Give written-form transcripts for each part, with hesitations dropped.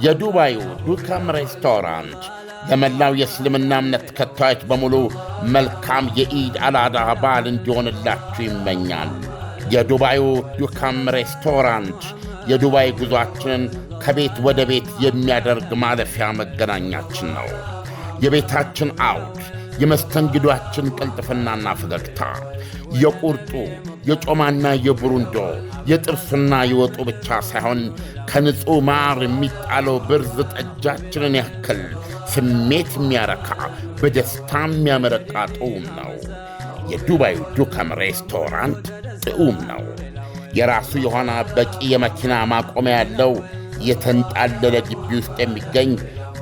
የዱባዩ ዱካም ሬስቶራንት ለመላው የእስልምና እምነት ተከታዮች በሙሉ መልካም የኢድ አልአድሃ በዓል እንዲሆንላችሁ ይመኛል። የዱባዩ ዱካም ሬስቶራንት የዱባይ ጉዞአችንን ከቤት ወደ ቤት የሚያደርግ ማለፊያ መገናኛችን ነው። የቤታችን አውድ፣ የመስተንግዷችን ቅልጥፍናና ፈገግታ፣ የቁርጡ የጮማና የብሩንዶ የጥርሱና የወጡ ብቻ ሳይሆን ከንጹሕ ማር የሚጣለው ብርዝ ጠጃችንን ያክል ስሜት የሚያረካ በደስታ የሚያመረቃ ጥዑም ነው። የዱባዩ ዱካም ሬስቶራንት ጥዑም ነው። የራሱ የሆነ በቂ የመኪና ማቆሚያ ያለው የተንጣለለ ግቢ ውስጥ የሚገኝ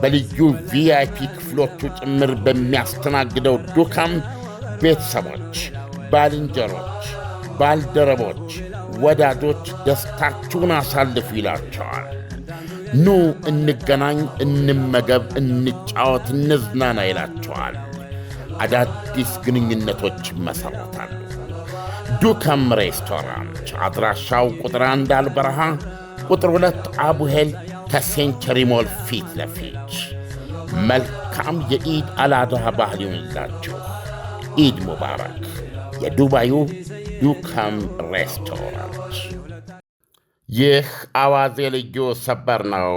በልዩ ቪአይፒ ክፍሎቹ ጭምር በሚያስተናግደው ዱካም ቤተሰቦች፣ ባልንጀሮች፣ ባልደረቦች፣ ወዳጆች ደስታችሁን አሳልፉ ይላቸዋል። ኑ እንገናኝ፣ እንመገብ፣ እንጫወት፣ እንዝናና ይላቸዋል። አዳዲስ ግንኙነቶች ይመሠረታሉ። ዱካም ሬስቶራንት አድራሻው ቁጥር 1 አልበረሃ፣ ቁጥር 2 አቡሄል ከሴንቸሪ ሞል ፊት ለፊት። መልካም የኢድ አልአድሃ ባህል ይሁንላችሁ። ኢድ ሙባረክ። የዱባዩ ዱካም ሬስቶራንት። ይህ አዋዜ ልዩ ሰበር ነው።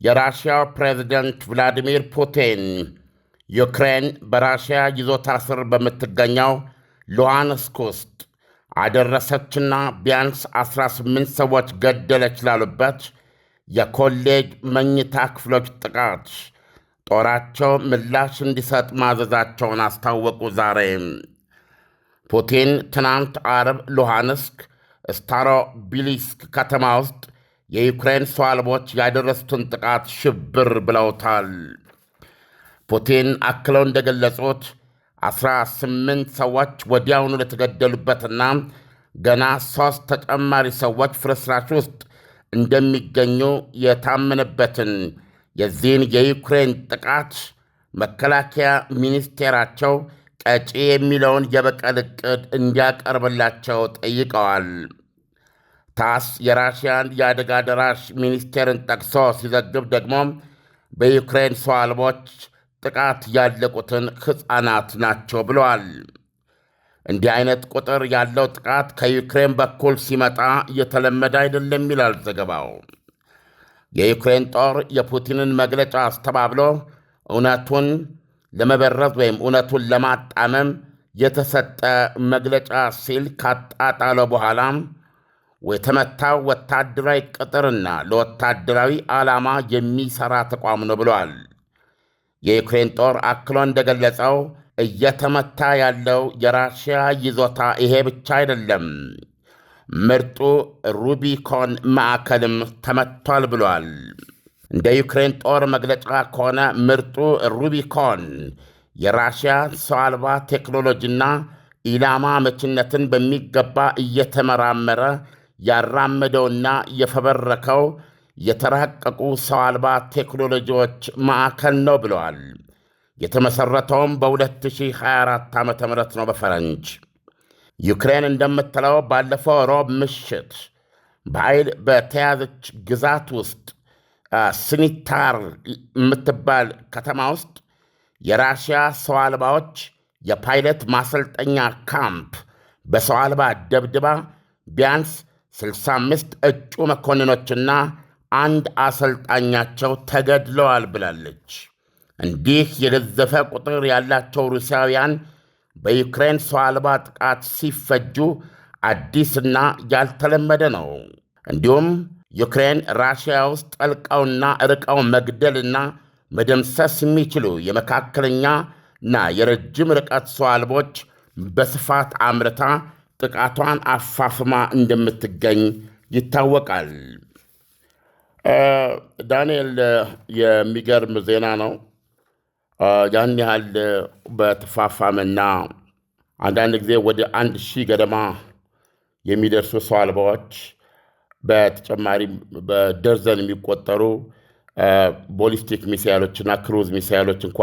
የራሽያው ፕሬዝደንት ቭላዲሚር ፑቲን ዩክሬን በራሽያ ይዞታ ስር በምትገኘው ሉሃንስክ ውስጥ አደረሰችና ቢያንስ 18 ሰዎች ገደለች ላሉበት የኮሌጅ መኝታ ክፍሎች ጥቃት ጦራቸው ምላሽ እንዲሰጥ ማዘዛቸውን አስታወቁ። ዛሬ ፑቲን ትናንት ዓርብ ሉሃንስክ ስታሮቢሊስክ ከተማ ውስጥ የዩክሬን ሰው አልቦች ያደረሱትን ጥቃት ሽብር ብለውታል። ፑቲን አክለው እንደገለጹት 18 ሰዎች ወዲያውኑ ለተገደሉበትና ገና 3 ተጨማሪ ሰዎች ፍርስራሽ ውስጥ እንደሚገኙ የታመነበትን የዚህን የዩክሬን ጥቃት መከላከያ ሚኒስቴራቸው ቀጪ የሚለውን የበቀል ዕቅድ እንዲያቀርብላቸው ጠይቀዋል። ታስ የራሽያን የአደጋ ደራሽ ሚኒስቴርን ጠቅሶ ሲዘግብ ደግሞ በዩክሬን ሰው አልቦች ጥቃት ያለቁትን ሕፃናት ናቸው ብለዋል። እንዲህ አይነት ቁጥር ያለው ጥቃት ከዩክሬን በኩል ሲመጣ እየተለመደ አይደለም ይላል ዘገባው። የዩክሬን ጦር የፑቲንን መግለጫ አስተባብሎ እውነቱን ለመበረዝ ወይም እውነቱን ለማጣመም የተሰጠ መግለጫ ሲል ካጣጣለው በኋላ የተመታው ወታደራዊ ቅጥርና ለወታደራዊ ዓላማ የሚሠራ ተቋም ነው ብለዋል። የዩክሬን ጦር አክሎ እንደገለጸው እየተመታ ያለው የራሽያ ይዞታ ይሄ ብቻ አይደለም፣ ምርጡ ሩቢኮን ማዕከልም ተመቷል ብሏል። እንደ ዩክሬን ጦር መግለጫ ከሆነ ምርጡ ሩቢኮን የራሽያ ሰው አልባ ቴክኖሎጂና ኢላማ መችነትን በሚገባ እየተመራመረ ያራመደውና የፈበረከው የተራቀቁ ሰው አልባ ቴክኖሎጂዎች ማዕከል ነው ብለዋል። የተመሠረተውም በ2024 ዓ ም ነው በፈረንጅ። ዩክሬን እንደምትለው ባለፈው ሮብ ምሽት በኃይል በተያዘች ግዛት ውስጥ ስኒታር የምትባል ከተማ ውስጥ የራሽያ ሰው አልባዎች የፓይለት ማሰልጠኛ ካምፕ በሰው አልባ ደብድባ ቢያንስ 65 እጩ መኮንኖችና አንድ አሰልጣኛቸው ተገድለዋል ብላለች። እንዲህ የገዘፈ ቁጥር ያላቸው ሩሲያውያን በዩክሬን ሰው አልባ ጥቃት ሲፈጁ አዲስና ያልተለመደ ነው። እንዲሁም ዩክሬን ራሽያ ውስጥ ጠልቀውና ርቀው መግደልና መደምሰስ የሚችሉ የመካከለኛና የረጅም ርቀት ሰው አልቦች በስፋት አምርታ ጥቃቷን አፋፍማ እንደምትገኝ ይታወቃል። ዳንኤል፣ የሚገርም ዜና ነው። ያን ያህል በተፋፋመና አንዳንድ ጊዜ ወደ 1000 ገደማ የሚደርሱ ሰው አልባዎች በተጨማሪ በደርዘን የሚቆጠሩ ቦሊስቲክ ሚሳይሎችና ክሩዝ ሚሳይሎች እንኳ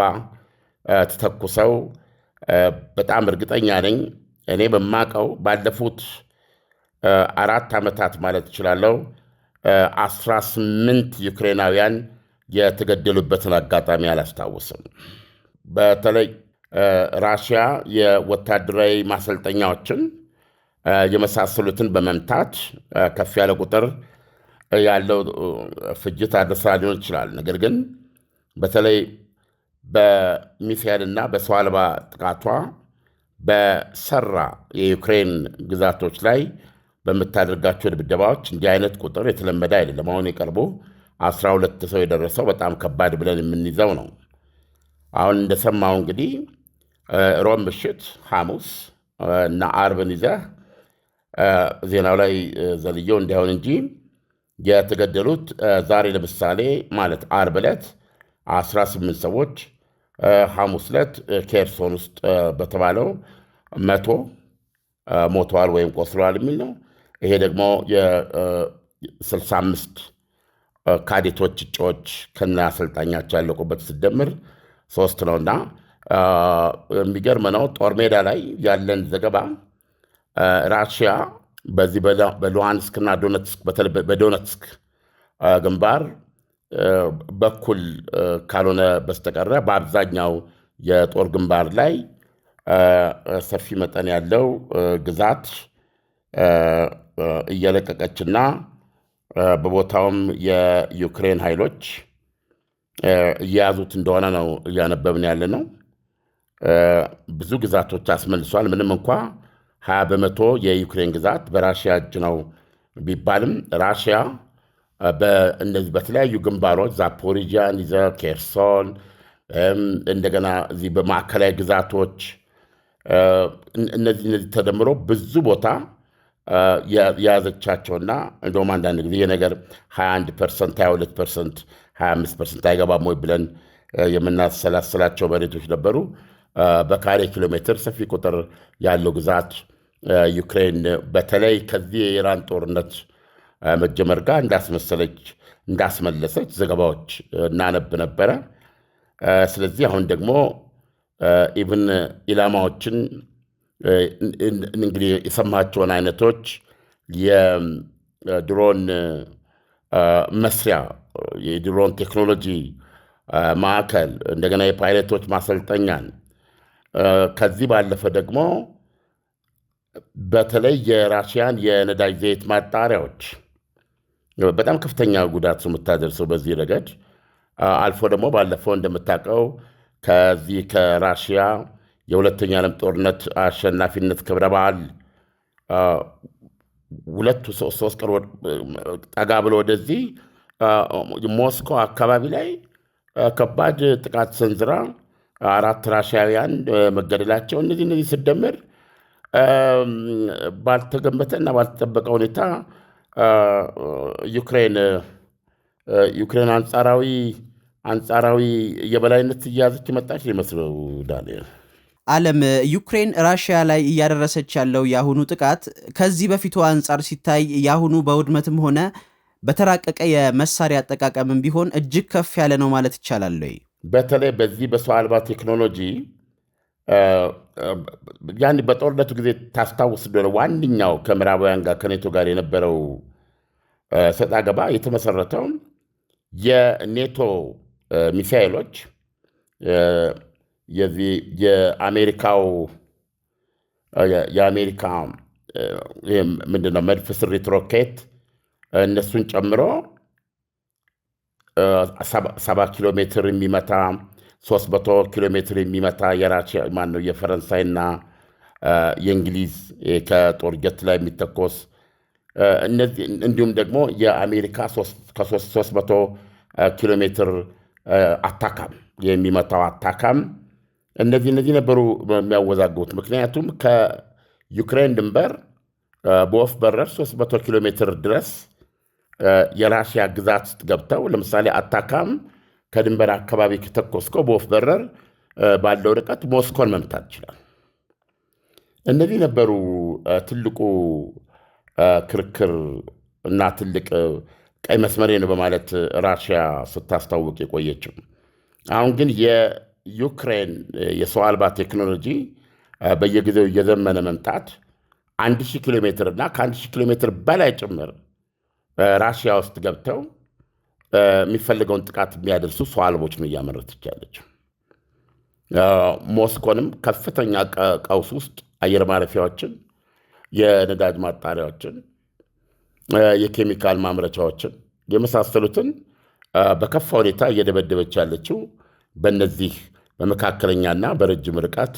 ተተኩሰው በጣም እርግጠኛ ነኝ እኔ በማቀው ባለፉት 4 ዓመታት ማለት እችላለሁ 18 ዩክሬናውያን የተገደሉበትን አጋጣሚ አላስታውስም። በተለይ ራሽያ የወታደራዊ ማሰልጠኛዎችን የመሳሰሉትን በመምታት ከፍ ያለ ቁጥር ያለው ፍጅት አድርሳ ሊሆን ይችላል። ነገር ግን በተለይ በሚሳኤልና በሰው አልባ ጥቃቷ በሰራ የዩክሬን ግዛቶች ላይ በምታደርጋቸው ድብደባዎች እንዲህ አይነት ቁጥር የተለመደ አይደለም። አሁን የቀርቡ 12 ሰው የደረሰው በጣም ከባድ ብለን የምንይዘው ነው። አሁን እንደሰማው እንግዲህ ሮብ ምሽት ሐሙስ እና አርብን ይዘህ ዜናው ላይ ዘልየው እንዳይሆን እንጂ የተገደሉት ዛሬ ለምሳሌ ማለት አርብ ዕለት 18 ሰዎች፣ ሐሙስ ዕለት ኬርሶን ውስጥ በተባለው 100 ሞተዋል ወይም ቆስለዋል የሚል ነው። ይሄ ደግሞ የ65 ካዴቶች እጩዎች ከነ አሰልጣኛቸው ያለቁበት ስደምር 3 ነውና የሚገርም ነው። ጦር ሜዳ ላይ ያለን ዘገባ ራሽያ በዚህ በሉሃንስክና ዶነትስክ በተለይ በዶነትስክ ግንባር በኩል ካልሆነ በስተቀረ በአብዛኛው የጦር ግንባር ላይ ሰፊ መጠን ያለው ግዛት እየለቀቀችና በቦታውም የዩክሬን ኃይሎች እየያዙት እንደሆነ ነው እያነበብን ያለ ነው። ብዙ ግዛቶች አስመልሷል። ምንም እንኳ 20 በመቶ የዩክሬን ግዛት በራሽያ እጅ ነው ቢባልም ራሽያ በእነዚህ በተለያዩ ግንባሮች ዛፖሪጂያን ይዘ ኬርሶን፣ እንደገና እዚህ በማዕከላዊ ግዛቶች እነዚህ ተደምሮ ብዙ ቦታ የያዘቻቸውና እንደውም አንዳንድ ጊዜ የነገር 21%፣ 22%፣ 25% አይገባም ወይ ብለን የምናሰላስላቸው መሬቶች ነበሩ። በካሬ ኪሎ ሜትር ሰፊ ቁጥር ያለው ግዛት ዩክሬን በተለይ ከዚህ የኢራን ጦርነት መጀመር ጋር እንዳስመለሰች ዘገባዎች እናነብ ነበረ። ስለዚህ አሁን ደግሞ ኢቭን ኢላማዎችን እንግዲህ የሰማቸውን አይነቶች የድሮን መስሪያ የድሮን ቴክኖሎጂ ማዕከል እንደገና የፓይለቶች ማሰልጠኛን ከዚህ ባለፈ ደግሞ በተለይ የራሽያን የነዳጅ ዘይት ማጣሪያዎች በጣም ከፍተኛ ጉዳት የምታደርሰው በዚህ ረገድ አልፎ ደግሞ ባለፈው እንደምታውቀው ከዚህ ከራሽያ የሁለተኛ ዓለም ጦርነት አሸናፊነት ክብረ በዓል 2-3 ቀን ጠጋ ብሎ ወደዚህ ሞስኮ አካባቢ ላይ ከባድ ጥቃት ሰንዝራ 4 ራሽያውያን መገደላቸው እነዚህ ስደምር ባልተገመተና ባልተጠበቀ ሁኔታ ዩክሬን አንጻራዊ የበላይነት እያዘች መጣች ይመስለው። ዳንኤል ዓለም ዩክሬን ራሽያ ላይ እያደረሰች ያለው የአሁኑ ጥቃት ከዚህ በፊቱ አንጻር ሲታይ የአሁኑ በውድመትም ሆነ በተራቀቀ የመሳሪያ አጠቃቀምም ቢሆን እጅግ ከፍ ያለ ነው ማለት ይቻላል ወይ? በተለይ በዚህ በሰው አልባ ቴክኖሎጂ ያን በጦርነቱ ጊዜ ታስታውስ እንደሆነ ዋነኛው ከምዕራባውያን ጋር ከኔቶ ጋር የነበረው ሰጣ ገባ የተመሰረተው የኔቶ ሚሳኤሎች የአሜሪካ ምንድነው መድፍ ስሪት ሮኬት እነሱን ጨምሮ 7 ኪሎ ሜትር የሚመታ 300 ኪሎ ሜትር የሚመታ የራሽያ ማነው የፈረንሳይና የእንግሊዝ ከጦር ጀት ላይ የሚተኮስ እንዲሁም ደግሞ የአሜሪካ 300 ኪሎ ሜትር አታካም የሚመታው አታካም እነዚህ ነበሩ የሚያወዛግቡት። ምክንያቱም ከዩክሬን ድንበር በወፍ በረር 300 ኪሎ ሜትር ድረስ የራሽያ ግዛት ውስጥ ገብተው ለምሳሌ አታካም ከድንበር አካባቢ ከተኮስከው በወፍ በረር ባለው ርቀት ሞስኮን መምታት ይችላል። እነዚህ ነበሩ ትልቁ ክርክር እና ትልቅ ቀይ መስመሬ ነው በማለት ራሽያ ስታስታውቅ የቆየችው። አሁን ግን የዩክሬን የሰው አልባ ቴክኖሎጂ በየጊዜው እየዘመነ መምጣት 1000 ኪሎ ሜትር እና ከ1000 ኪሎ ሜትር በላይ ጭምር ራሽያ ውስጥ ገብተው የሚፈልገውን ጥቃት የሚያደርሱ ሰው አልቦች ነው እያመረተች ያለችው። ሞስኮንም ከፍተኛ ቀውስ ውስጥ አየር ማረፊያዎችን፣ የነዳጅ ማጣሪያዎችን፣ የኬሚካል ማምረቻዎችን የመሳሰሉትን በከፋ ሁኔታ እየደበደበች ያለችው በእነዚህ በመካከለኛና በረጅም ርቀት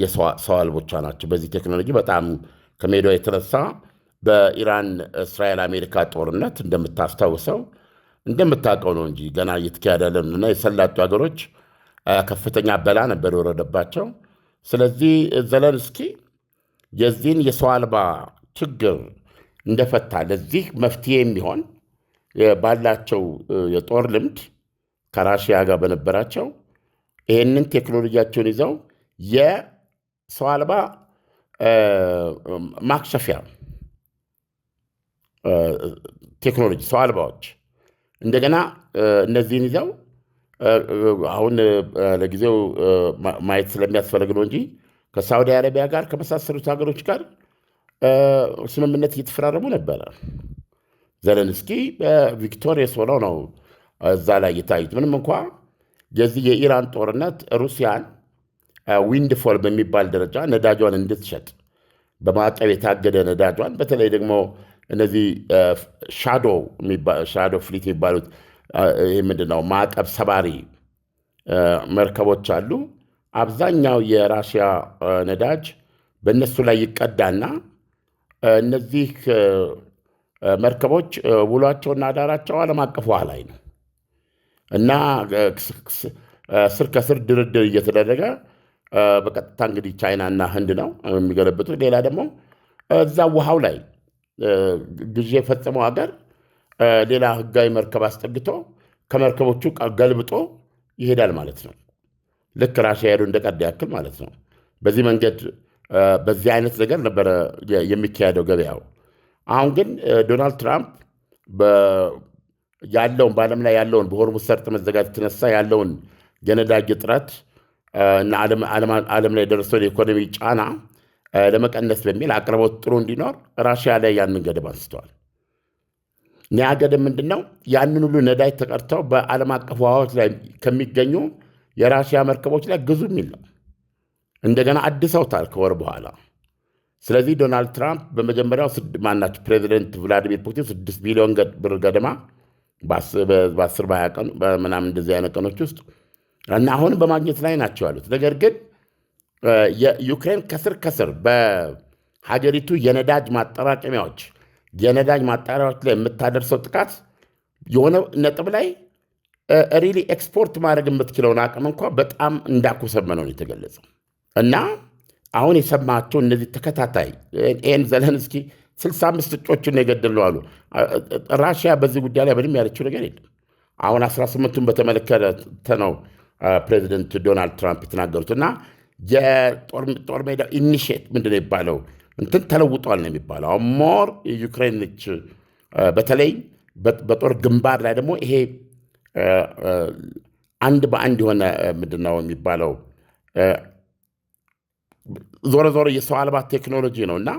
የሰው አልቦቿ ናቸው። በዚህ ቴክኖሎጂ በጣም ከሜዳው የተነሳ በኢራን እስራኤል አሜሪካ ጦርነት እንደምታውቀው ነው እንጂ ገና እየተካሄደ ያለና የሰላጡ ሀገሮች ከፍተኛ በላ ነበር የወረደባቸው። ስለዚህ ዘለንስኪ የዚህን የሰው አልባ ችግር እንደፈታ ለዚህ መፍትሄ የሚሆን ባላቸው የጦር ልምድ ከራሽያ ጋር በነበራቸው ይህንን ቴክኖሎጂያቸውን ይዘው የሰው አልባ ማክሸፊያ ቴክኖሎጂ ሰው አልባዎች እንደገና እነዚህን ይዘው አሁን ለጊዜው ማየት ስለሚያስፈልግ ነው እንጂ ከሳውዲ አረቢያ ጋር ከመሳሰሉት ሀገሮች ጋር ስምምነት እየተፈራረሙ ነበረ። ዘለንስኪ ቪክቶሪየስ ሆነው ነው እዛ ላይ የታዩት። ምንም እንኳ የዚህ የኢራን ጦርነት ሩሲያን ዊንድፎል በሚባል ደረጃ ነዳጇን እንድትሸጥ በማዕቀብ የታገደ ነዳጇን በተለይ ደግሞ እነዚህ ሻዶ ፍሊት የሚባሉት ይህ ምንድነው ማዕቀብ ሰባሪ መርከቦች አሉ። አብዛኛው የራሽያ ነዳጅ በእነሱ ላይ ይቀዳና እነዚህ መርከቦች ውሏቸውና አዳራቸው ዓለም አቀፍ ውሃ ላይ ነው እና ስር ከስር ድርድር እየተደረገ በቀጥታ እንግዲህ ቻይናና ህንድ ነው የሚገለብጡት። ሌላ ደግሞ እዛ ውሃው ላይ ግዢ የፈጸመው ሀገር ሌላ ህጋዊ መርከብ አስጠግቶ ከመርከቦቹ ገልብጦ ይሄዳል ማለት ነው። ልክ ራሽያ ሄዱ እንደቀዳ ያክል ማለት ነው። በዚህ መንገድ በዚህ አይነት ነገር ነበረ የሚካሄደው ገበያው። አሁን ግን ዶናልድ ትራምፕ በዓለም ላይ ያለውን በሆርሙዝ ሰርጥ መዘጋት የተነሳ ያለውን የነዳጅ እጥረት እና ዓለም ላይ የደረሰውን የኢኮኖሚ ጫና ለመቀነስ በሚል አቅርቦት ጥሩ እንዲኖር ራሽያ ላይ ያንን ገደብ አንስተዋል። ያ ገደብ ምንድን ነው? ያንን ሁሉ ነዳጅ ተቀድተው በዓለም አቀፍ ውሃዎች ላይ ከሚገኙ የራሽያ መርከቦች ላይ ግዙ የሚል ነው። እንደገና አድሰውታል ከወር በኋላ። ስለዚህ ዶናልድ ትራምፕ በመጀመሪያው ማናቸው ፕሬዚደንት ቭላዲሚር ፑቲን 6 ቢሊዮን ብር ገደማ በ10 በ20 ቀን በምናምን እንደዚህ አይነት ቀኖች ውስጥ እና አሁንም በማግኘት ላይ ናቸው ያሉት። ነገር ግን የዩክሬን ከስር በሀገሪቱ የነዳጅ ማጠራቀሚያዎች ላይ የምታደርሰው ጥቃት የሆነ ነጥብ ላይ ሪሊ ኤክስፖርት ማድረግ የምትችለውን አቅም እንኳ በጣም እንዳኮሰመነው የተገለጸው እና አሁን የሰማቸው እነዚህ ተከታታይ ይህን ዘለንስኪ 65 እጮችን የገደሉ አሉ። ራሽያ በዚህ ጉዳይ ላይ ምንም ያለችው ነገር የለም። አሁን 18ቱን በተመለከተ ነው ፕሬዚደንት ዶናልድ ትራምፕ የተናገሩት እና የጦር ሜዳ ኢኒሼት ምንድነው የሚባለው እንትን ተለውጧል ነው የሚባለው። አሁን ሞር ዩክሬንች በተለይ በጦር ግንባር ላይ ደግሞ ይሄ አንድ በአንድ የሆነ ምንድነው የሚባለው ዞረ የሰው አልባ ቴክኖሎጂ ነው እና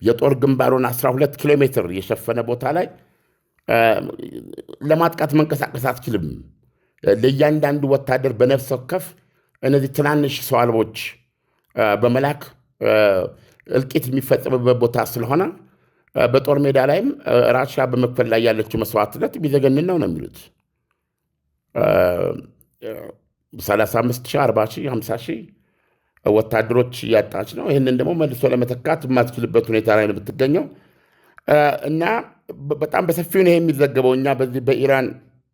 የጦር ግንባሩን 12 ኪሎ ሜትር የሸፈነ ቦታ ላይ ለማጥቃት መንቀሳቀስ አትችልም። ለእያንዳንዱ ወታደር በነፍስ ወከፍ እነዚህ ትናንሽ ሰው አልቦች በመላክ እልቂት የሚፈጸምበት ቦታ ስለሆነ በጦር ሜዳ ላይም ራሽያ በመክፈል ላይ ያለችው መስዋዕትነት የሚዘገንን ነው የሚሉት 35 ሺህ 40 ሺህ 50 ሺህ ወታደሮች እያጣች ነው። ይህንን ደግሞ መልሶ ለመተካት የማትችልበት ሁኔታ ላይ ነው የምትገኘው እና በጣም በሰፊው ነው የሚዘገበው። እኛ በዚህ በኢራን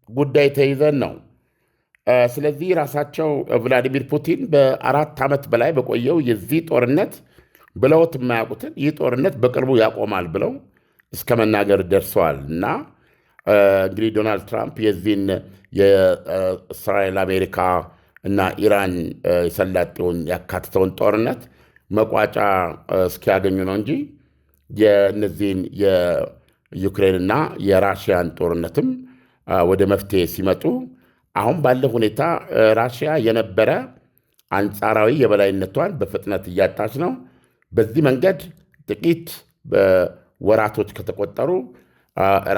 ጉዳይ ተይዘን ነው። ስለዚህ ራሳቸው ቭላዲሚር ፑቲን በ4 ዓመት በላይ በቆየው የዚህ ጦርነት ብለውት የማያውቁትን ይህ ጦርነት በቅርቡ ያቆማል ብለው እስከ መናገር ደርሰዋል እና እንግዲህ ዶናልድ ትራምፕ የዚህን የእስራኤል አሜሪካ እና ኢራን የሰላጤውን ያካትተውን ጦርነት መቋጫ እስኪያገኙ ነው እንጂ የእነዚህን የዩክሬንና የራሽያን ጦርነትም ወደ መፍትሄ ሲመጡ አሁን ባለ ሁኔታ ራሽያ የነበረ አንጻራዊ የበላይነቷን በፍጥነት እያጣች ነው። በዚህ መንገድ ጥቂት ወራቶች ከተቆጠሩ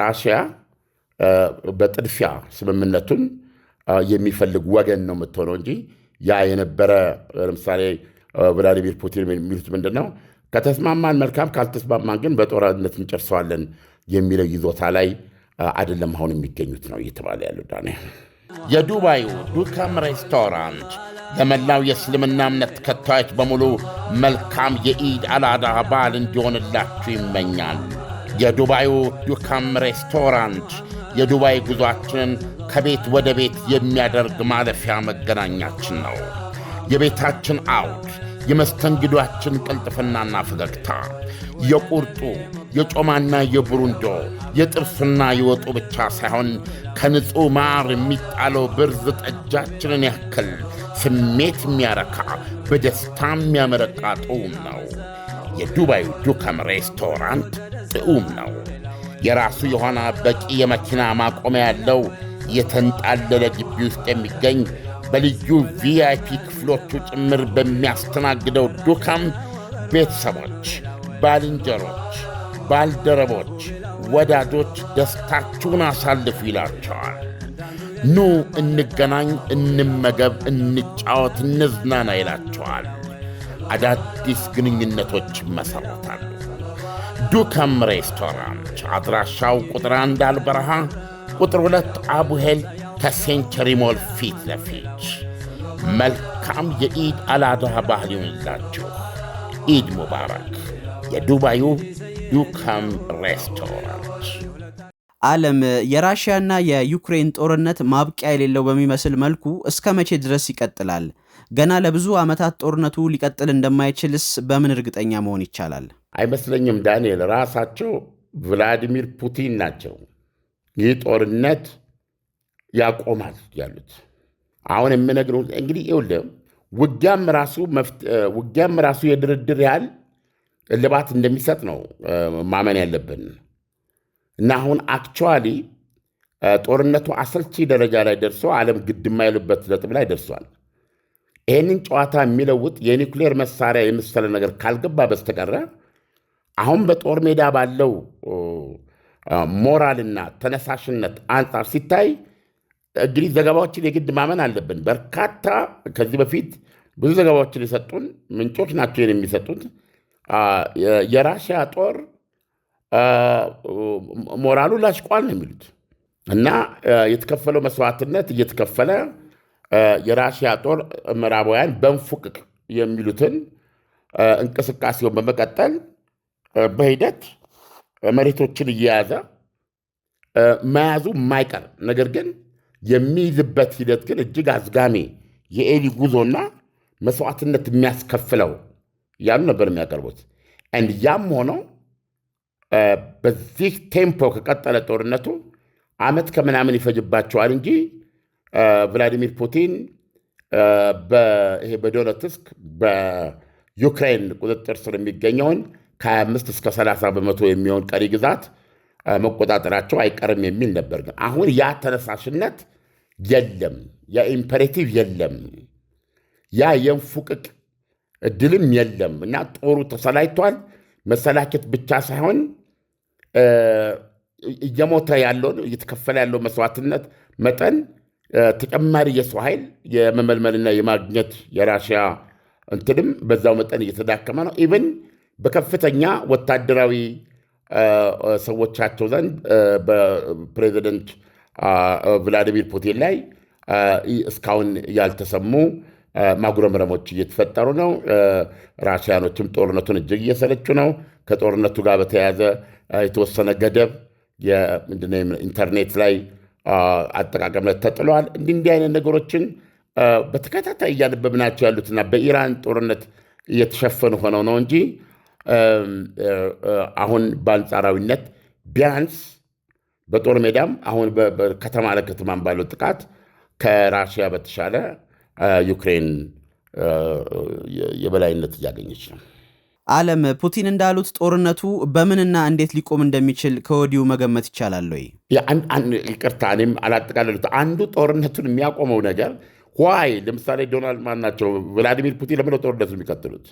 ራሽያ በጥድፊያ ስምምነቱን የሚፈልግ ወገን ነው የምትሆነው እንጂ ያ የነበረ ለምሳሌ ቭላዲሚር ፑቲን የሚሉት ምንድን ነው? ከተስማማን መልካም፣ ካልተስማማን ግን በጦርነት እንጨርሰዋለን የሚለው ይዞታ ላይ አይደለም አሁን የሚገኙት ነው እየተባለ ያለው። ዳንኤል የዱባዩ ዱካም ሬስቶራንት ለመላው የእስልምና እምነት ተከታዮች በሙሉ መልካም የኢድ አልአድሃ በዓል እንዲሆንላችሁ ይመኛል። የዱባዩ ዱካም ሬስቶራንት የዱባይ ጉዞአችንን ከቤት ወደ ቤት የሚያደርግ ማለፊያ መገናኛችን ነው። የቤታችን አውድ፣ የመስተንግዷችን ቅልጥፍናና ፈገግታ፣ የቁርጡ የጮማና የብሩንዶ የጥብስና የወጡ ብቻ ሳይሆን ከንጹሕ ማር የሚጣለው ብርዝ ጠጃችንን ያክል ስሜት የሚያረካ በደስታ የሚያመረቃ ጥዑም ነው። የዱባዩ ዱካም ሬስቶራንት ጥዑም ነው። የራሱ የሆነ በቂ የመኪና ማቆሚያ ያለው የተንጣለለ ግቢ ውስጥ የሚገኝ በልዩ ቪአይፒ ክፍሎቹ ጭምር በሚያስተናግደው ዱካም ቤተሰቦች፣ ባልንጀሮች፣ ባልደረቦች፣ ወዳጆች ደስታችሁን አሳልፉ ይላቸዋል። ኑ እንገናኝ፣ እንመገብ፣ እንጫወት፣ እንዝናና ይላቸዋል። አዳዲስ ግንኙነቶች ይመሠረታሉ። ዱካም ሬስቶራንት አድራሻው ቁጥር 1 አልበረሃ፣ ቁጥር 2 አቡሄል ከሴንቸሪ ሞል ፊት ለፊት። መልካም የኢድ አልአድሃ ባህል ይሁንላችሁ። ኢድ ሙባረክ። የዱባዩ ዱካም ሬስቶራንት። ዓለም የራሽያና የዩክሬን ጦርነት ማብቂያ የሌለው በሚመስል መልኩ እስከ መቼ ድረስ ይቀጥላል? ገና ለብዙ ዓመታት ጦርነቱ ሊቀጥል እንደማይችልስ በምን እርግጠኛ መሆን ይቻላል? አይመስለኝም ዳንኤል። ራሳቸው ቭላዲሚር ፑቲን ናቸው ይህ ጦርነት ያቆማል ያሉት። አሁን የምነግረው እንግዲህ ይኸውልህ ውጊያም ራሱ የድርድር ያህል እልባት እንደሚሰጥ ነው ማመን ያለብን። እና አሁን አክቹዋሊ ጦርነቱ አሰልቺ ደረጃ ላይ ደርሶ ዓለም ግድ የማይልበት ነጥብ ላይ ደርሷል። ይህንን ጨዋታ የሚለውጥ የኒውክሌር መሳሪያ የመሰለ ነገር ካልገባ በስተቀረ አሁን በጦር ሜዳ ባለው ሞራልና ተነሳሽነት አንጻር ሲታይ እንግዲህ ዘገባዎችን የግድ ማመን አለብን። በርካታ ከዚህ በፊት ብዙ ዘገባዎችን የሰጡን ምንጮች ናቸው የሚሰጡት የራሽያ ጦር ሞራሉ ላሽቋል ነው የሚሉት። እና የተከፈለው መስዋዕትነት እየተከፈለ የራሽያ ጦር ምዕራባውያን በንፉቅቅ የሚሉትን እንቅስቃሴውን በመቀጠል በሂደት መሬቶችን እየያዘ መያዙ የማይቀር ነገር ግን የሚይዝበት ሂደት ግን እጅግ አዝጋሚ የኤሊ ጉዞና መስዋዕትነት የሚያስከፍለው ያሉ ነበር የሚያቀርቡት። ያም ሆነው በዚህ ቴምፖ ከቀጠለ ጦርነቱ ዓመት ከምናምን ይፈጅባቸዋል እንጂ ቭላዲሚር ፑቲን በዶኔትስክ በዩክሬን ቁጥጥር ስር የሚገኘውን ከ25 እስከ 30 በመቶ የሚሆን ቀሪ ግዛት መቆጣጠራቸው አይቀርም የሚል ነበር። ግን አሁን ያ ተነሳሽነት የለም፣ ያ ኢምፐሬቲቭ የለም፣ ያ የንፉቅቅ እድልም የለም እና ጦሩ ተሰላይቷል። መሰላቸት ብቻ ሳይሆን እየሞተ ያለውን እየተከፈለ ያለው መስዋዕትነት መጠን ተጨማሪ የሰው ኃይል የመመልመልና የማግኘት የራሽያ እንትንም በዛው መጠን እየተዳከመ ነው። ኢቨን በከፍተኛ ወታደራዊ ሰዎቻቸው ዘንድ በፕሬዚደንት ቭላዲሚር ፑቲን ላይ እስካሁን ያልተሰሙ ማጉረምረሞች እየተፈጠሩ ነው። ራሽያኖችም ጦርነቱን እጅግ እየሰለቹ ነው። ከጦርነቱ ጋር በተያያዘ የተወሰነ ገደብ ኢንተርኔት ላይ አጠቃቀም ላይ ተጥለዋል። እንዲህ አይነት ነገሮችን በተከታታይ እያነበብናቸው ያሉትና በኢራን ጦርነት እየተሸፈኑ ሆነው ነው እንጂ አሁን በአንጻራዊነት ቢያንስ በጦር ሜዳም አሁን ከተማ ለከተማም ባለው ጥቃት ከራሽያ በተሻለ ዩክሬን የበላይነት እያገኘች ነው። ዓለም ፑቲን እንዳሉት ጦርነቱ በምንና እንዴት ሊቆም እንደሚችል ከወዲሁ መገመት ይቻላል ወይ? ይቅርታ እኔም አላጠቃለሉት። አንዱ ጦርነቱን የሚያቆመው ነገር ዋይ ለምሳሌ ዶናልድ ማን ናቸው ቭላዲሚር ፑቲን ለምነው ጦርነቱን የሚቀጥሉት?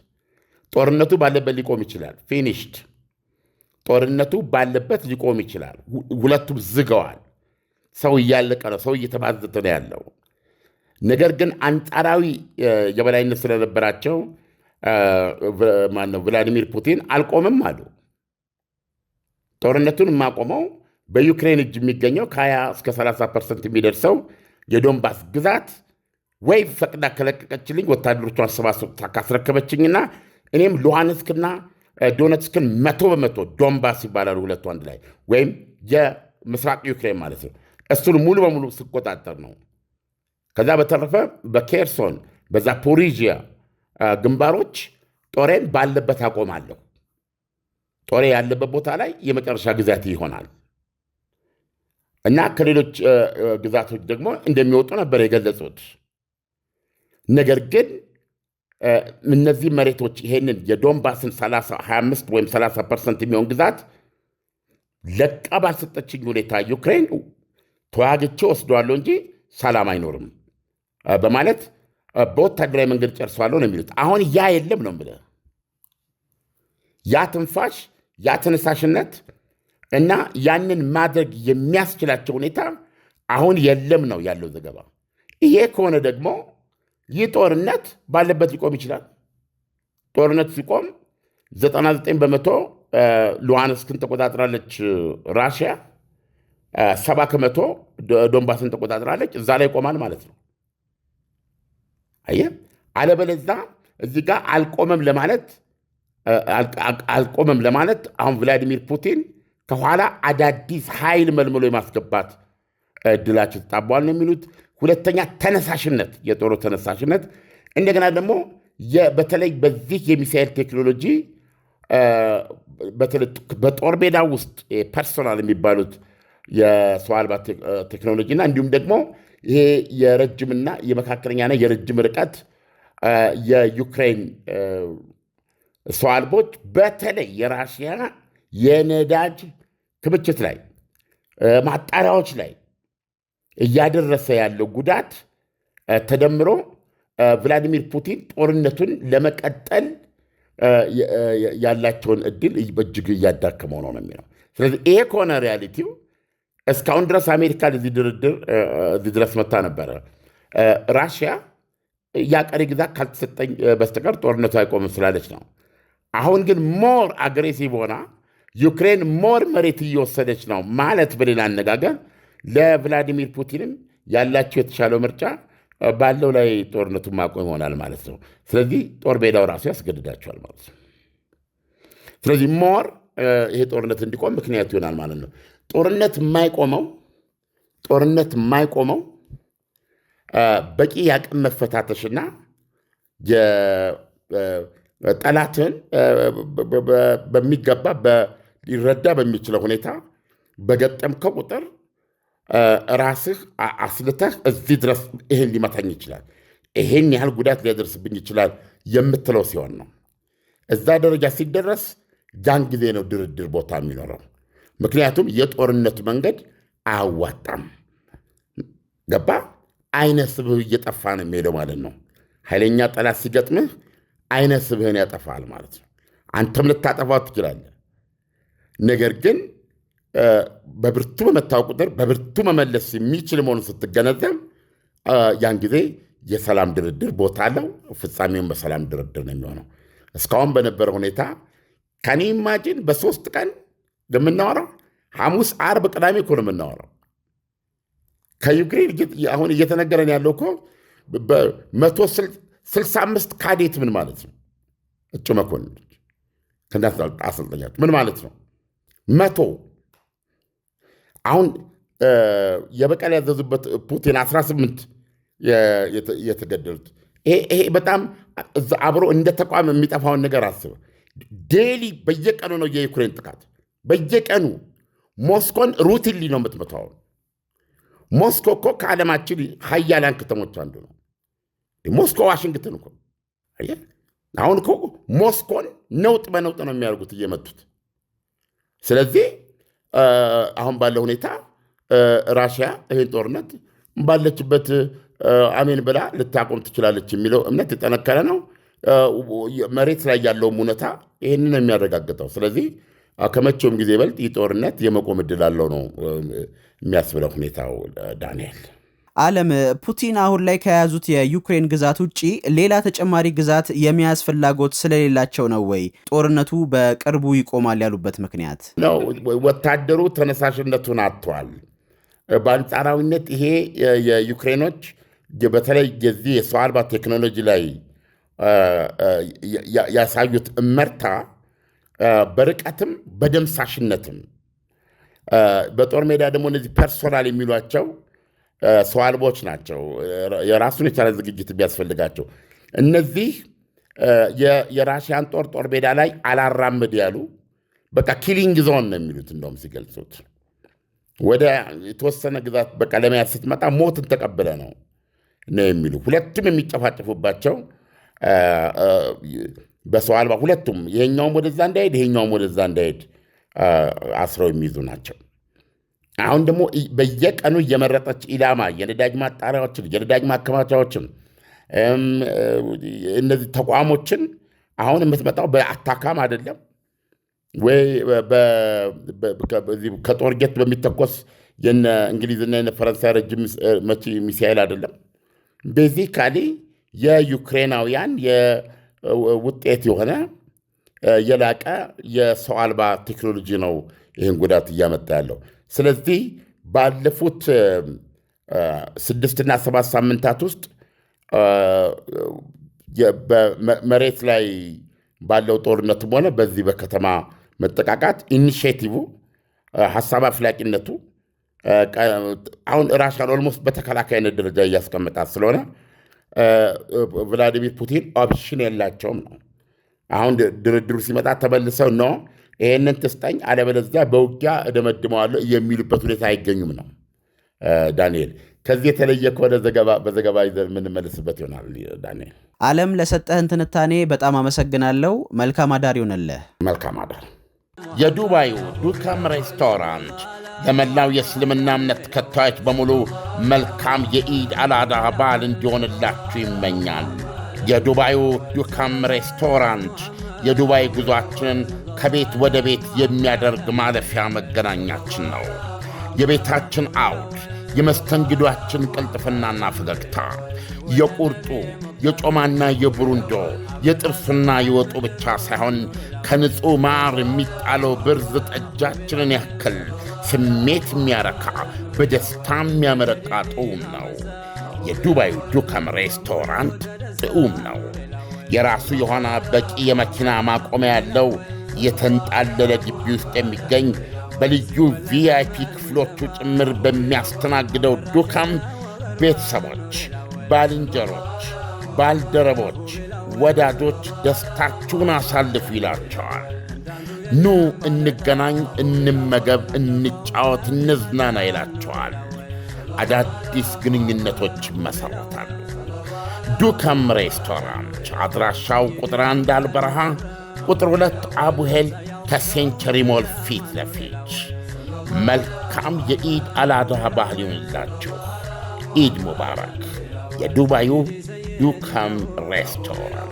ጦርነቱ ባለበት ሊቆም ይችላል። ፊኒሽድ ጦርነቱ ባለበት ሊቆም ይችላል። ሁለቱም ዝገዋል። ሰው እያለቀ ነው። ሰው እየተባዘተ ነው ያለው። ነገር ግን አንጻራዊ የበላይነት ስለነበራቸው ማነው ቭላዲሚር ፑቲን አልቆምም አሉ። ጦርነቱን የማቆመው በዩክሬን እጅ የሚገኘው ከ20 እስከ 30% የሚደርሰው የዶንባስ ግዛት ወይ ፈቅዳ ከለቀቀችልኝ ወታደሮቿን ሰባሰብታ ካስረከበችኝና እኔም ሉሃንስክና ዶነትስክን 100% ዶንባስ ይባላሉ ሁለቱ አንድ ላይ ወይም የምስራቅ ዩክሬን ማለት ነው። እሱን ሙሉ በሙሉ ስቆጣጠር ነው። ከዛ በተረፈ በኬርሶን በዛፖሪዥያ ግንባሮች ጦሬን ባለበት አቆማለሁ። ጦሬ ያለበት ቦታ ላይ የመጨረሻ ግዛት ይሆናል እና ከሌሎች ግዛቶች ደግሞ እንደሚወጡ ነበር የገለጹት። ነገር ግን እነዚህ መሬቶች ይሄንን የዶንባስን 25 ወይም 30% የሚሆን ግዛት ለቃ ባልሰጠችኝ ሁኔታ ዩክሬን ተዋግቼ ወስደዋለሁ እንጂ ሰላም አይኖርም በማለት በወታደራዊ መንገድ ጨርሰዋለሁ ነው የሚሉት። አሁን ያ የለም ነው የምልህ። ያ ትንፋሽ፣ ያ ተነሳሽነት እና ያንን ማድረግ የሚያስችላቸው ሁኔታ አሁን የለም ነው ያለው ዘገባ። ይሄ ከሆነ ደግሞ ይህ ጦርነት ባለበት ሊቆም ይችላል። ጦርነት ሲቆም 99% ሉሃንስክን ተቆጣጥራለች ራሽያ፣ 70% ዶንባስን ተቆጣጥራለች። እዛ ላይ ይቆማል ማለት ነው። አየህ፣ አለበለዛ እዚህ ጋር አልቆመም ለማለት አሁን ቭላዲሚር ፑቲን ከኋላ አዳዲስ ኃይል መልምሎ የማስገባት እድላቸው ተጣቧል ነው የሚሉት። ሁለተኛ ተነሳሽነት፣ የጦሩ ተነሳሽነት እንደገና ደግሞ በተለይ በዚህ የሚሳኤል ቴክኖሎጂ በጦር ሜዳ ውስጥ ፐርሶናል የሚባሉት የሰው አልባ ቴክኖሎጂና እንዲሁም ደግሞ ይሄ የረጅምና የመካከለኛና የረጅም ርቀት የዩክሬን ሰው አልቦች በተለይ የራሽያ የነዳጅ ክምችት ላይ ማጣሪያዎች ላይ እያደረሰ ያለው ጉዳት ተደምሮ ቭላዲሚር ፑቲን ጦርነቱን ለመቀጠል ያላቸውን እድል በእጅግ እያዳከመው ነው የሚለው። ስለዚህ ይሄ ከሆነ ሪያሊቲው እስካሁን ድረስ አሜሪካ እዚህ ድረስ መታ ነበረ። ራሽያ ያቀሪ ግዛት ካልተሰጠኝ በስተቀር ጦርነቱ አይቆምም ስላለች ነው። አሁን ግን ሞር አግሬሲቭ ሆና ዩክሬን ሞር መሬት እየወሰደች ነው ማለት በሌላ አነጋገር ለቭላዲሚር ፑቲንም ያላቸው የተሻለው ምርጫ ባለው ላይ ጦርነቱን ማቆም ይሆናል ማለት ነው። ስለዚህ ጦር ሜዳው ራሱ ያስገድዳቸዋል ማለት ነው። ስለዚህ ሞር ይሄ ጦርነት እንዲቆም ምክንያት ይሆናል ማለት ነው። ጦርነት የማይቆመው በቂ የአቅም መፈታተሽና ጠላትን በሚገባ ሊረዳ በሚችለው ሁኔታ በገጠምከው ቁጥር ራስህ አስልተህ እዚህ ድረስ ይሄን ሊመታኝ ይችላል፣ ይሄን ያህል ጉዳት ሊያደርስብኝ ይችላል የምትለው ሲሆን ነው። እዛ ደረጃ ሲደረስ ያን ጊዜ ነው ድርድር ቦታ የሚኖረው። ምክንያቱም የጦርነቱ መንገድ አያዋጣም። ገባ? አይነ ስብህ እየጠፋ ነው የሚሄደው ማለት ነው። ኃይለኛ ጠላት ሲገጥምህ አይነ ስብህን ያጠፋል ማለት ነው። አንተም ልታጠፋው ትችላለህ። ነገር ግን በብርቱ በመታው ቁጥር በብርቱ መመለስ የሚችል መሆኑን ስትገነዘብ ያን ጊዜ የሰላም ድርድር ቦታ አለው። ፍጻሜውን በሰላም ድርድር ነው የሚሆነው። እስካሁን በነበረ ሁኔታ ከኔ ኢማጂን በ3 ቀን የምናወራው ሐሙስ፣ ዓርብ፣ ቅዳሜ እኮ ነው የምናወራው። ከዩክሬን አሁን እየተነገረን ያለው እኮ በ165 ካዴት ምን ማለት ነው? እጩ መኮንኖች አሰልጠኛቸው ምን ማለት ነው? 100 አሁን የበቀል ያዘዙበት ፑቲን 18 የተገደሉት። ይሄ በጣም አብሮ እንደ ተቋም የሚጠፋውን ነገር አስበ። ዴሊ በየቀኑ ነው የዩክሬን ጥቃት፣ በየቀኑ ሞስኮን ሩቲንሊ ነው የምትመታው። ሞስኮ እኮ ከዓለማችን ሀያላን ከተሞች አንዱ ነው። ሞስኮ ዋሽንግተን እኮ አሁን እኮ ሞስኮን ነውጥ በነውጥ ነው የሚያደርጉት እየመቱት። ስለዚህ አሁን ባለው ሁኔታ ራሽያ ይህን ጦርነት ባለችበት አሜን ብላ ልታቆም ትችላለች የሚለው እምነት የጠነከረ ነው። መሬት ላይ ያለውም እውነታ ይህንን የሚያረጋግጠው። ስለዚህ ከመቼውም ጊዜ ይበልጥ ይህ ጦርነት የመቆም ዕድል አለው ነው የሚያስብለው ሁኔታው። ዳንኤል ዓለም ፑቲን አሁን ላይ ከያዙት የዩክሬን ግዛት ውጪ ሌላ ተጨማሪ ግዛት የመያዝ ፍላጎት ስለሌላቸው ነው ወይ ጦርነቱ በቅርቡ ይቆማል ያሉበት ምክንያት ነው? ወታደሩ ተነሳሽነቱን አጥቷል። በአንጻራዊነት ይሄ የዩክሬኖች በተለይ የዚህ የሰው አልባ ቴክኖሎጂ ላይ ያሳዩት እመርታ በርቀትም በደምሳሽነትም በጦር ሜዳ ደግሞ እነዚህ ፐርሶናል የሚሏቸው ሰው አልቦች ናቸው። የራሱን የቻለ ዝግጅት ቢያስፈልጋቸው እነዚህ የራሽያን ጦር ሜዳ ላይ አላራምድ ያሉ በቃ ኪሊንግ ዞን ነው የሚሉት። እንደውም ሲገልጹት ወደ የተወሰነ ግዛት በቃ ለመያዝ ስትመጣ ሞትን ተቀብለ ነው የሚሉ ሁለቱም የሚጨፋጨፉባቸው በሰው አልባ ሁለቱም ይሄኛውም ወደዛ እንዳይሄድ ይሄኛውም ወደዛ እንዳይሄድ አስረው የሚይዙ ናቸው። አሁን ደግሞ በየቀኑ እየመረጠች ኢላማ የነዳጅ ማጣሪያዎችን የነዳጅ ማከማቻዎችን እነዚህ ተቋሞችን አሁን የምትመጣው በአታካም አይደለም ወይ ከጦር ጀት በሚተኮስ የነ እንግሊዝና የነ ፈረንሳይ ረጅም መቺ ሚሳኤል አይደለም። ቤዚካሊ የዩክሬናውያን የውጤት የሆነ የላቀ የሰው አልባ ቴክኖሎጂ ነው ይህን ጉዳት እያመጣ ያለው። ስለዚህ ባለፉት 6 እና 7 ሳምንታት ውስጥ መሬት ላይ ባለው ጦርነትም ሆነ በዚህ በከተማ መጠቃቃት ኢኒሼቲቭ ሀሳብ አፍላቂነቱ አሁን ራሽያን ኦልሞስት በተከላካይነት ደረጃ እያስቀመጣት ስለሆነ ቭላዲሚር ፑቲን ኦፕሽን የላቸውም ነው። አሁን ድርድሩ ሲመጣ ተመልሰው ነው ይህንን ትስጠኝ አለበለዚያ በውጊያ እደመድመዋለሁ የሚሉበት ሁኔታ አይገኙም ነው። ዳንኤል ከዚህ የተለየ ከሆነ በዘገባ ይዘን የምንመልስበት ይሆናል። ዳንኤል ዓለም ለሰጠህን ትንታኔ በጣም አመሰግናለሁ። መልካም አዳር ይሆንልህ። መልካም አዳር። የዱባዩ ዱካም ሬስቶራንት ለመላው የእስልምና እምነት ተከታዮች በሙሉ መልካም የኢድ አልአድሃ በዓል እንዲሆንላችሁ ይመኛል። የዱባዩ ዱካም ሬስቶራንት የዱባይ ጉዟችንን ከቤት ወደ ቤት የሚያደርግ ማለፊያ መገናኛችን ነው። የቤታችን አውድ፣ የመስተንግዷችን ቅልጥፍናና ፈገግታ፣ የቁርጡ የጮማና የብሩንዶ የጥርሱና የወጡ ብቻ ሳይሆን ከንጹሕ ማር የሚጣለው ብርዝ ጠጃችንን ያክል ስሜት የሚያረካ በደስታ የሚያመረቃ ጥዑም ነው። የዱባዩ ዱካም ሬስቶራንት ጥዑም ነው። የራሱ የሆነ በቂ የመኪና ማቆሚያ ያለው የተንጣለለ ግቢ ውስጥ የሚገኝ በልዩ ቪአይፒ ክፍሎቹ ጭምር በሚያስተናግደው ዱካም ቤተሰቦች፣ ባልንጀሮች፣ ባልደረቦች፣ ወዳጆች ደስታችሁን አሳልፉ ይላቸዋል። ኑ እንገናኝ፣ እንመገብ፣ እንጫወት፣ እንዝናና ይላቸዋል። አዳዲስ ግንኙነቶች ይመሠረታሉ። ዱካም ሬስቶራንት አድራሻው ቁጥር 1 አልበረሃ፣ ቁጥር 2 አቡሄል ከሴንቸሪ ሞል ፊት ለፊት። መልካም የኢድ አልአድሃ ባህል ይሁንላችሁ። ኢድ ሙባረክ። የዱባዩ ዱካም ሬስቶራንት